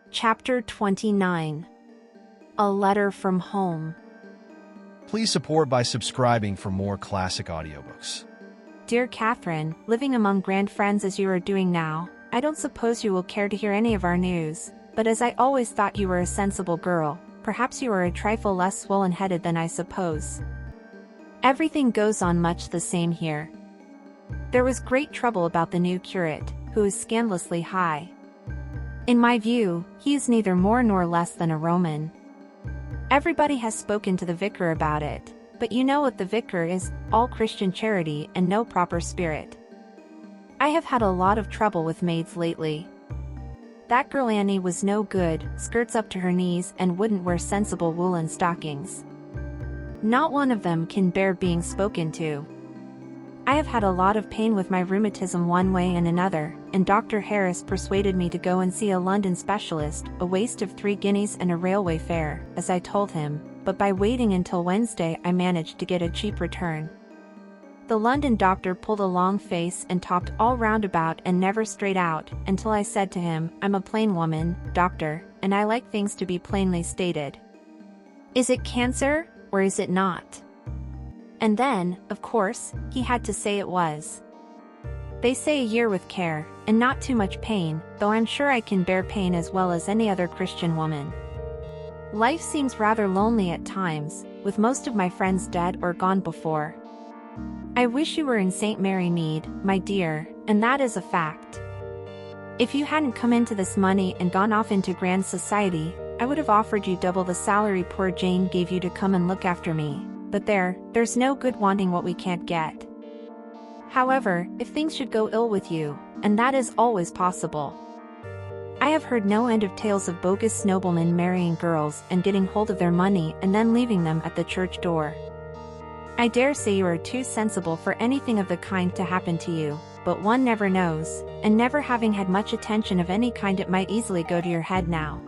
Chapter 29. A Letter from Home. Please support by subscribing for more classic audiobooks. Dear Catherine, living among grand friends as you are doing now, I don't suppose you will care to hear any of our news, but as I always thought you were a sensible girl, perhaps you are a trifle less swollen-headed than I suppose. Everything goes on much the same here. There was great trouble about the new curate, who is scandalously high. In my view, he is neither more nor less than a Roman. Everybody has spoken to the vicar about it, but you know what the vicar is, all Christian charity and no proper spirit. I have had a lot of trouble with maids lately. That girl Annie was no good, skirts up to her knees and wouldn't wear sensible woolen stockings. Not one of them can bear being spoken to. I have had a lot of pain with my rheumatism one way and another, and Dr. Harris persuaded me to go and see a London specialist, a waste of 3 guineas and a railway fare, as I told him, but by waiting until Wednesday I managed to get a cheap return. The London doctor pulled a long face and talked all round about and never straight out, until I said to him, I'm a plain woman, doctor, and I like things to be plainly stated. Is it cancer, or is it not? And then, of course, he had to say it was. They say a year with care, and not too much pain, though I'm sure I can bear pain as well as any other Christian woman. Life seems rather lonely at times, with most of my friends dead or gone before. I wish you were in St. Mary Mead, my dear, and that is a fact. If you hadn't come into this money and gone off into grand society, I would have offered you double the salary poor Jane gave you to come and look after me. But there's no good wanting what we can't get. However, if things should go ill with you, and that is always possible. I have heard no end of tales of bogus noblemen marrying girls and getting hold of their money and then leaving them at the church door. I dare say you are too sensible for anything of the kind to happen to you, but one never knows, and never having had much attention of any kind it might easily go to your head now.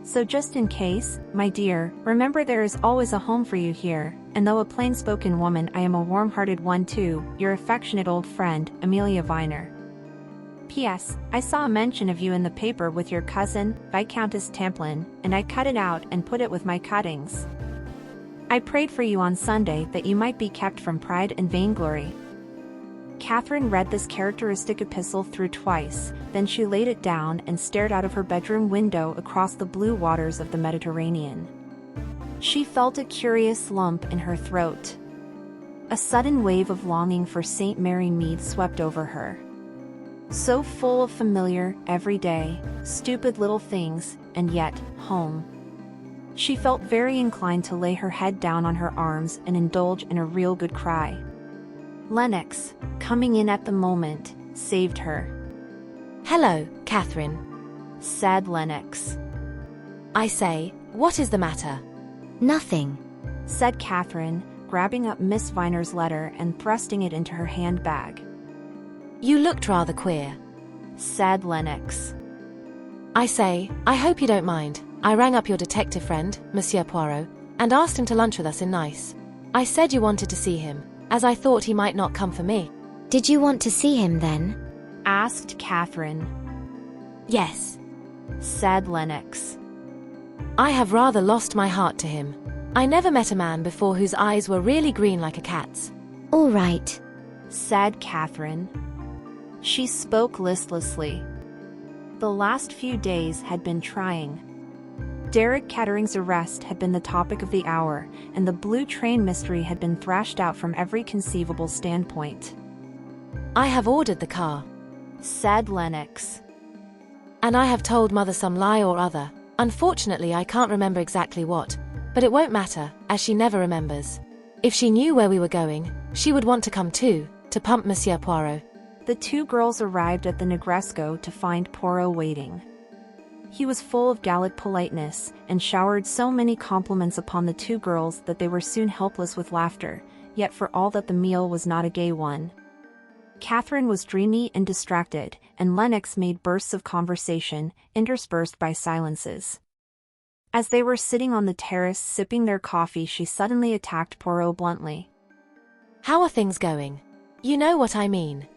So just in case, my dear, remember there is always a home for you here, and though a plain-spoken woman I am a warm-hearted one too, your affectionate old friend, Amelia Viner. P.S. I saw a mention of you in the paper with your cousin, Viscountess Tamplin, and I cut it out and put it with my cuttings. I prayed for you on Sunday that you might be kept from pride and vainglory. Catherine read this characteristic epistle through twice, then she laid it down and stared out of her bedroom window across the blue waters of the Mediterranean. She felt a curious lump in her throat. A sudden wave of longing for St. Mary Mead swept over her. So full of familiar, everyday, stupid little things, and yet, home. She felt very inclined to lay her head down on her arms and indulge in a real good cry. Lennox, coming in at the moment, saved her. Hello, Catherine, said Lennox. I say, what is the matter? Nothing, said Catherine, grabbing up Miss Viner's letter and thrusting it into her handbag. You looked rather queer, said Lennox. I say, I hope you don't mind. I rang up your detective friend, Monsieur Poirot, and asked him to lunch with us in Nice. I said you wanted to see him, as I thought he might not come for me. Did you want to see him then? Asked Catherine. Yes, said Lennox. I have rather lost my heart to him. I never met a man before whose eyes were really green like a cat's. All right, said Catherine. She spoke listlessly. The last few days had been trying. Derek Cattering's arrest had been the topic of the hour, and the blue train mystery had been thrashed out from every conceivable standpoint. I have ordered the car, said Lennox. And I have told Mother some lie or other. Unfortunately, I can't remember exactly what, but it won't matter, as she never remembers. If she knew where we were going, she would want to come too, to pump Monsieur Poirot. The 2 girls arrived at the Negresco to find Poirot waiting. He was full of Gallic politeness, and showered so many compliments upon the 2 girls that they were soon helpless with laughter, yet for all that the meal was not a gay one. Catherine was dreamy and distracted, and Lennox made bursts of conversation, interspersed by silences. As they were sitting on the terrace sipping their coffee, she suddenly attacked Poirot bluntly. How are things going? You know what I mean.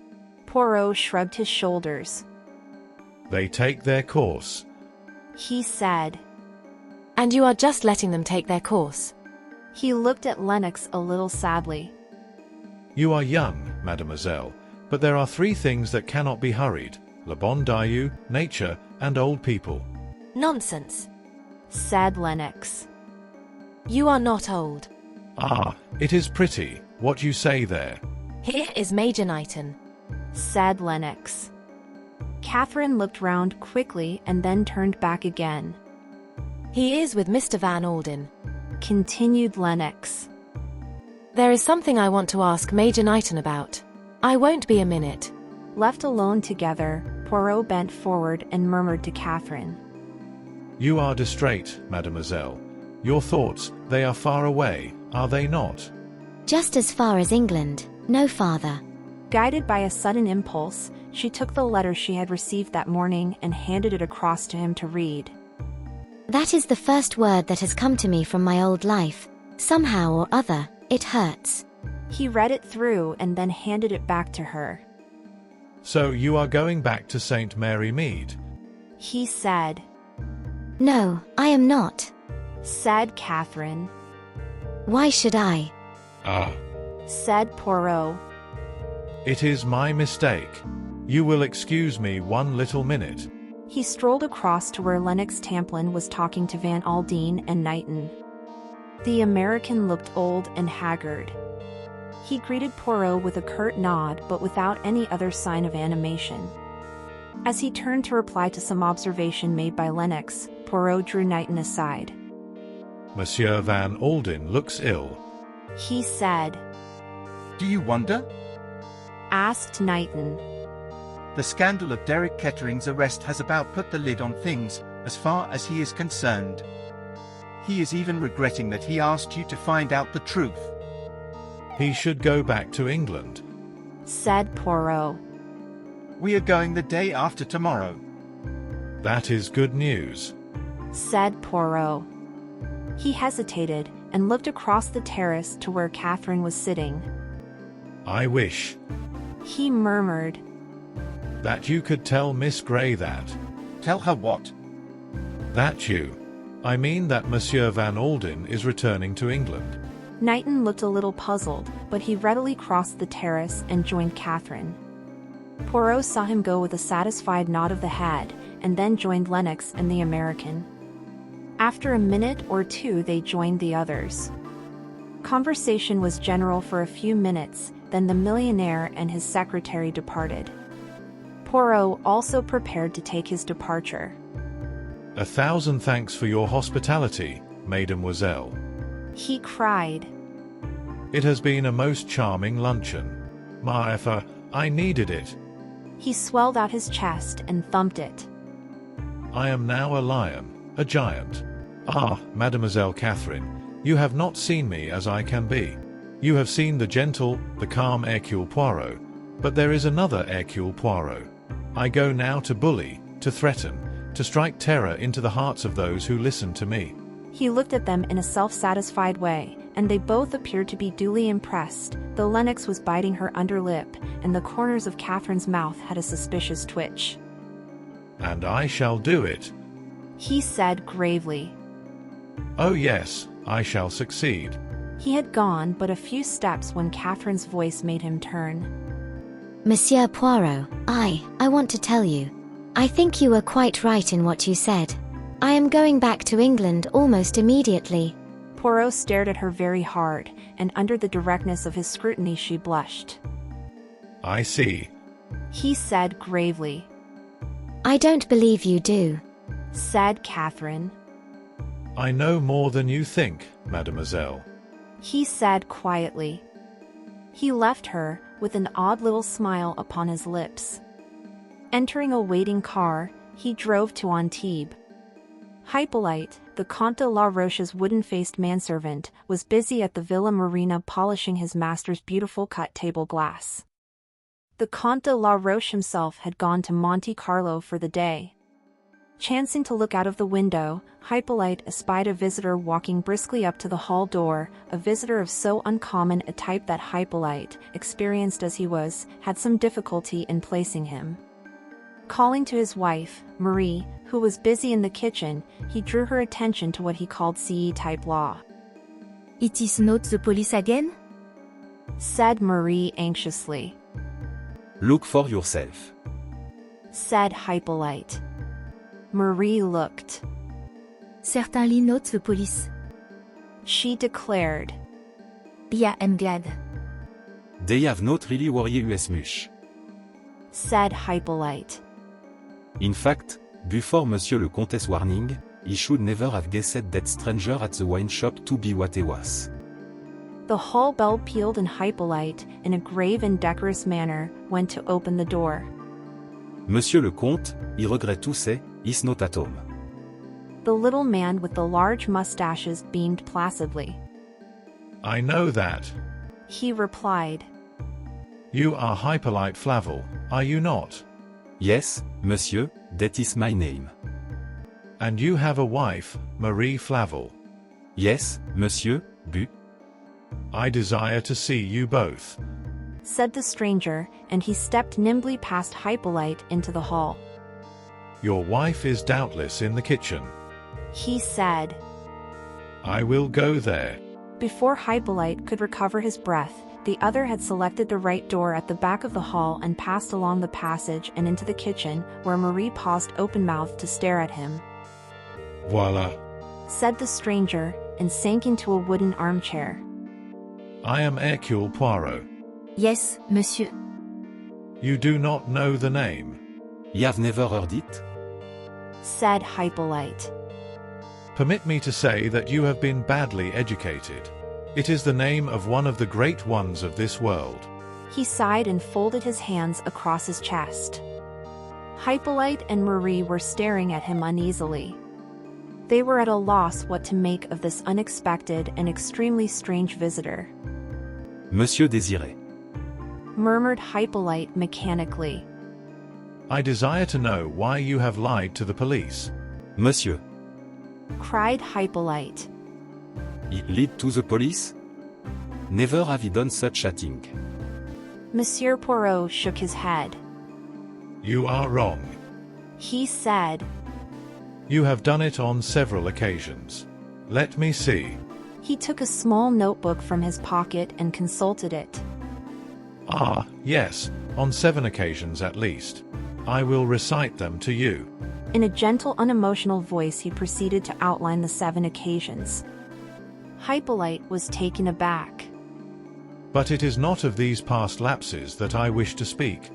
Poirot shrugged his shoulders. They take their course. he said. And you are just letting them take their course. He looked at Lennox a little sadly. You are young, mademoiselle, but there are three things that cannot be hurried: le bon Dieu, nature, and old people. Nonsense, said Lennox. You are not old. Ah, it is pretty, what you say there. Here is Major Knighton, said Lennox. Catherine looked round quickly and then turned back again. He is with Mr. Van Alden, continued Lennox. There is something I want to ask Major Knighton about. I won't be a minute. Left alone together, Poirot bent forward and murmured to Catherine. You are distrait, mademoiselle. Your thoughts, they are far away, are they not? Just as far as England, no farther. Guided by a sudden impulse, she took the letter she had received that morning and handed it across to him to read. That is the first word that has come to me from my old life. Somehow or other, it hurts. He read it through and then handed it back to her. So you are going back to St. Mary Mead? He said. No, I am not, said Catherine. Why should I? Ah, said Poirot. it is my mistake. You will excuse me one little minute. He strolled across to where Lennox Tamplin was talking to Van Alden and Knighton. The American looked old and haggard. He greeted Poirot with a curt nod but without any other sign of animation. As he turned to reply to some observation made by Lennox, Poirot drew Knighton aside. Monsieur Van Alden looks ill. He said. Do you wonder? Asked Knighton. The scandal of Derek Kettering's arrest has about put the lid on things, as far as he is concerned. He is even regretting that he asked you to find out the truth. He should go back to England, said Poirot. We are going the day after tomorrow. That is good news, said Poirot. He hesitated and looked across the terrace to where Catherine was sitting. I wish, he murmured, that you could tell Miss Grey that. Tell her what? That you. I mean that Monsieur Van Alden is returning to England. Knighton looked a little puzzled, but he readily crossed the terrace and joined Catherine. Poirot saw him go with a satisfied nod of the head, and then joined Lennox and the American. After a minute or two they joined the others. Conversation was general for a few minutes, then the millionaire and his secretary departed. Poirot also prepared to take his departure. 1,000 thanks for your hospitality, mademoiselle. He cried. It has been a most charming luncheon. Ma effer, I needed it. He swelled out his chest and thumped it. I am now a lion, a giant. Ah, Mademoiselle Catherine, you have not seen me as I can be. You have seen the gentle, the calm Hercule Poirot, but there is another Hercule Poirot. I go now to bully, to threaten, to strike terror into the hearts of those who listen to me. He looked at them in a self-satisfied way, and they both appeared to be duly impressed, though Lennox was biting her underlip, and the corners of Catherine's mouth had a suspicious twitch. And I shall do it, he said gravely. Oh yes, I shall succeed. He had gone but a few steps when Catherine's voice made him turn. Monsieur Poirot, I want to tell you. I think you were quite right in what you said. I am going back to England almost immediately. Poirot stared at her very hard, and under the directness of his scrutiny she blushed. I see, he said gravely. I don't believe you do, said Catherine. I know more than you think, mademoiselle, he said quietly. He left her, with an odd little smile upon his lips. Entering a waiting car, he drove to Antibes. Hippolyte, the Comte de la Roche's wooden-faced manservant, was busy at the Villa Marina polishing his master's beautiful cut table glass. The Comte de la Roche himself had gone to Monte Carlo for the day. Chancing to look out of the window, Hippolyte espied a visitor walking briskly up to the hall door, a visitor of so uncommon a type that Hippolyte, experienced as he was, had some difficulty in placing him. Calling to his wife, Marie, who was busy in the kitchen, he drew her attention to what he called CE-type law. It is not the police again? Said Marie anxiously. Look for yourself. Said Hippolyte. Marie looked. Certainly not the police. She declared. Yeah, I'm glad. They have not really worried us much. Said Hippolyte. In fact, before Monsieur le Comte's warning, he should never have guessed that stranger at the wine shop to be what he was. The hall bell pealed and Hippolyte, in a grave and decorous manner, went to open the door. Monsieur le Comte, I regret to say, is not at home. The little man with the large mustaches beamed placidly. I know that. He replied. You are Hippolyte Flavel, are you not? Yes, monsieur, that is my name. And you have a wife, Marie Flavel. Yes, monsieur, but... I desire to see you both. Said the stranger, and he stepped nimbly past Hippolyte into the hall. Your wife is doubtless in the kitchen. He said. I will go there. Before Hippolyte could recover his breath, the other had selected the right door at the back of the hall and passed along the passage and into the kitchen, where Marie paused open-mouthed to stare at him. Voila. Said the stranger, and sank into a wooden armchair. I am Hercule Poirot. Yes, monsieur. You do not know the name? You have never heard it? Said Hippolyte. Permit me to say that you have been badly educated. It is the name of one of the great ones of this world. He sighed and folded his hands across his chest. Hippolyte and Marie were staring at him uneasily. They were at a loss what to make of this unexpected and extremely strange visitor. Monsieur Désiré. Murmured Hippolyte mechanically. I desire to know why you have lied to the police. Monsieur. Cried Hippolyte. He lied to the police? Never have he done such a thing. Monsieur Poirot shook his head. You are wrong. He said. You have done it on several occasions. Let me see. He took a small notebook from his pocket and consulted it. Ah, yes, on 7 occasions at least. I will recite them to you. In a gentle, unemotional voice he proceeded to outline the 7 occasions. Hippolyte was taken aback. But it is not of these past lapses that I wish to speak.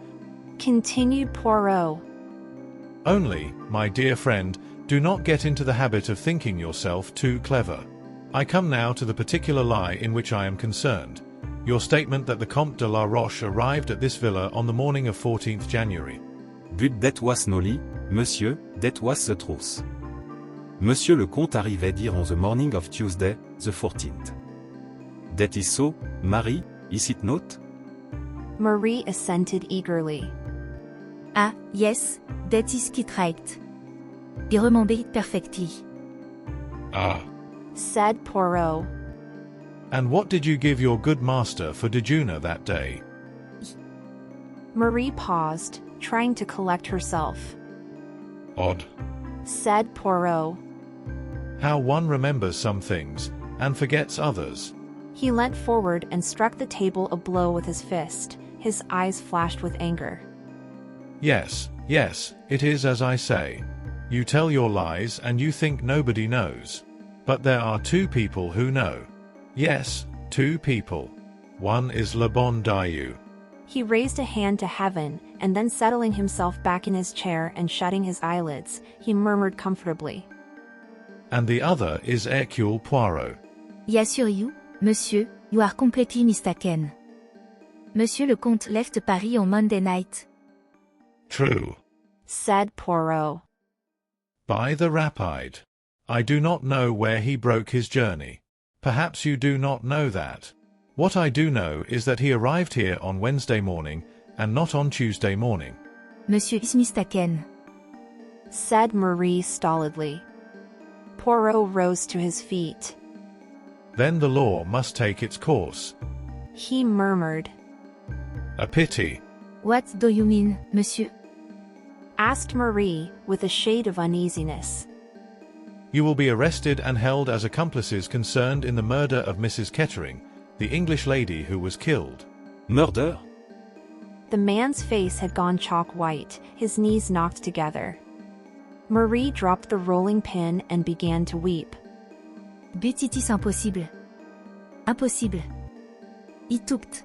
Continued Poirot. Only, my dear friend, do not get into the habit of thinking yourself too clever. I come now to the particular lie in which I am concerned. Your statement that the Comte de la Roche arrived at this villa on the morning of 14th January. But that was no lie, monsieur, that was the truth. Monsieur le Comte arrived here on the morning of Tuesday, the 14th. That is so, Marie, is it not? Marie assented eagerly. Ah, yes, that is quite right. I remember it perfectly. Ah. Said Poirot. And what did you give your good master for dejeuner that day? Marie paused, trying to collect herself. Odd. Said Poirot. How one remembers some things, and forgets others. He leant forward and struck the table a blow with his fist. His eyes flashed with anger. Yes, yes, it is as I say. You tell your lies and you think nobody knows. But there are 2 people who know. Yes, 2 people. One is Le Bon Dieu. He raised a hand to heaven, and then settling himself back in his chair and shutting his eyelids, he murmured comfortably. And the other is Hercule Poirot. Yes, you, monsieur, you are completely mistaken. Monsieur le Comte left Paris on Monday night. True. Said Poirot. By the rapide. I do not know where he broke his journey. Perhaps you do not know that. What I do know is that he arrived here on Wednesday morning, and not on Tuesday morning. Monsieur is mistaken. Said Marie stolidly. Poirot rose to his feet. Then the law must take its course. He murmured. A pity. What do you mean, monsieur? asked Marie, with a shade of uneasiness. You will be arrested and held as accomplices concerned in the murder of Mrs. Kettering, the English lady who was killed. Murder? The man's face had gone chalk white, his knees knocked together. Marie dropped the rolling pin and began to weep. Bêtitis impossible. Impossible. Ituct.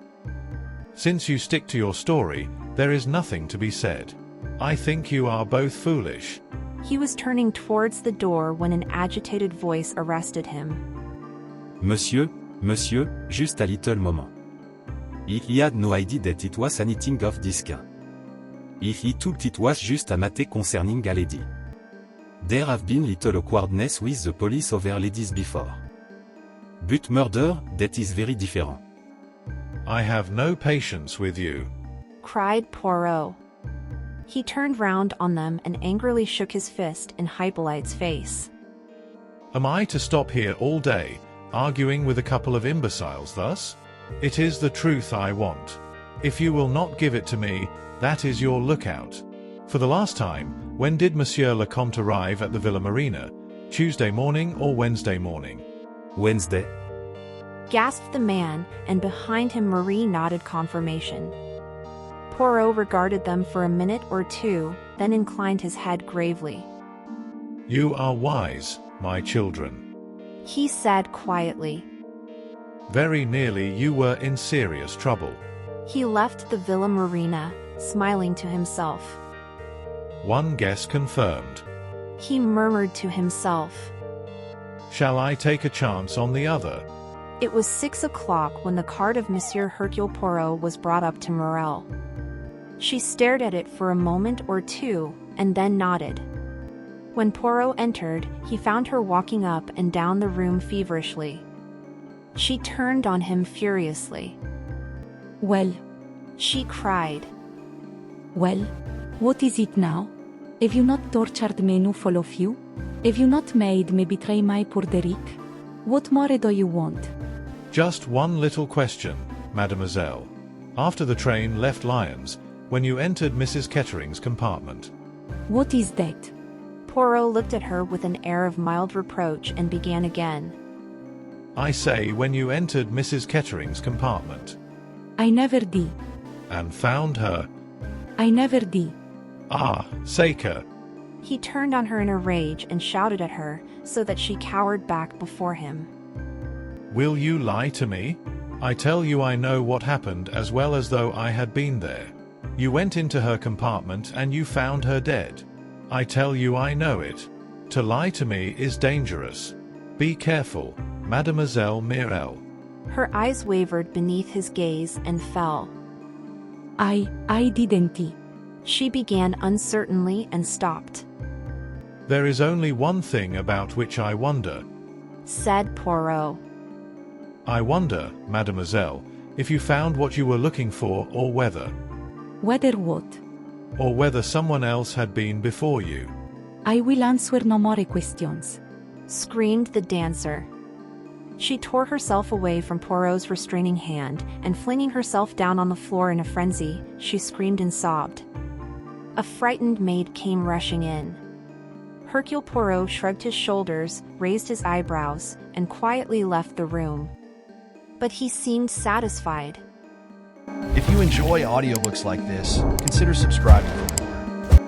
Since you stick to your story, there is nothing to be said. I think you are both foolish. He was turning towards the door when an agitated voice arrested him. Monsieur, just a little moment. He had no idea that it was anything of this kind. If he thought it was just a matter concerning a lady. There have been little awkwardness with the police over ladies before. But murder, that is very different. I have no patience with you, cried Poirot. He turned round on them and angrily shook his fist in Hippolyte's face. Am I to stop here all day, arguing with a couple of imbeciles thus? It is the truth I want. If you will not give it to me, that is your lookout. For the last time, when did Monsieur le Comte arrive at the Villa Marina? Tuesday morning or Wednesday morning? Wednesday. Gasped the man, and behind him Marie nodded confirmation. Poirot regarded them for a minute or two, then inclined his head gravely. You are wise, my children, he said quietly. Very nearly you were in serious trouble. He left the Villa Marina, smiling to himself. One guess confirmed. He murmured to himself. Shall I take a chance on the other? It was 6 o'clock when the card of Monsieur Hercule Poirot was brought up to Morel. She stared at it for a moment or two, and then nodded. When Poirot entered, he found her walking up and down the room feverishly. She turned on him furiously. Well, she cried. Well, what is it now? Have you not tortured me enough, all of you? Have you not made me betray my poor Derrick? What more do you want? Just one little question, mademoiselle. After the train left Lyons, when you entered Mrs. Kettering's compartment. What is that? Poirot looked at her with an air of mild reproach and began again. I say when you entered Mrs. Kettering's compartment. I never did. And found her. I never did. Ah, Saker. He turned on her in a rage and shouted at her, so that she cowered back before him. Will you lie to me? I tell you I know what happened as well as though I had been there. You went into her compartment and you found her dead. I tell you I know it. To lie to me is dangerous. Be careful, Mademoiselle Mirel. Her eyes wavered beneath his gaze and fell. I didn't. She began uncertainly and stopped. There is only one thing about which I wonder, said Poirot. I wonder, mademoiselle, if you found what you were looking for or whether. Whether what? Or whether someone else had been before you. I will answer no more questions, screamed the dancer. She tore herself away from Poirot's restraining hand, and flinging herself down on the floor in a frenzy, she screamed and sobbed. A frightened maid came rushing in. Hercule Poirot shrugged his shoulders, raised his eyebrows, and quietly left the room. But he seemed satisfied. If you enjoy audiobooks like this, consider subscribing for more.